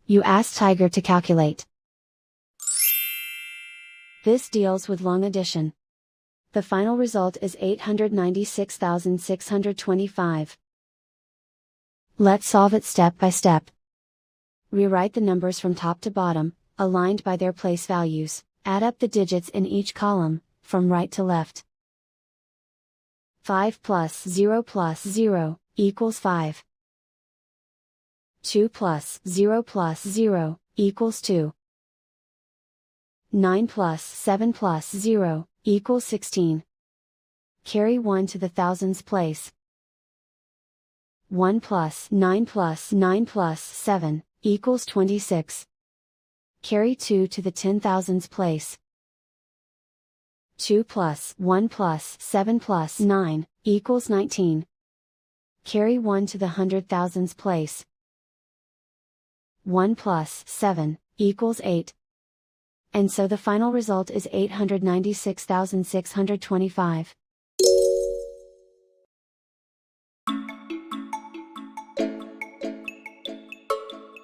You ask Tiger to calculate. This deals with long addition. The final result is 896,625. Let's solve it step by step. Rewrite the numbers from top to bottom, aligned by their place values. Add up the digits in each column, from right to left. 5 plus 0 equals 5. 2 plus 0 equals 2. 9 plus 7 equals 16. Carry 1 to the thousands place. 1 plus 9 plus 7 equals 26. Carry 2 to the 10,000s place. 2 plus 1 plus 7 plus 9 equals 19. Carry 1 to the 100,000s place. 1 plus 7 equals 8. And so the final result is 896,625.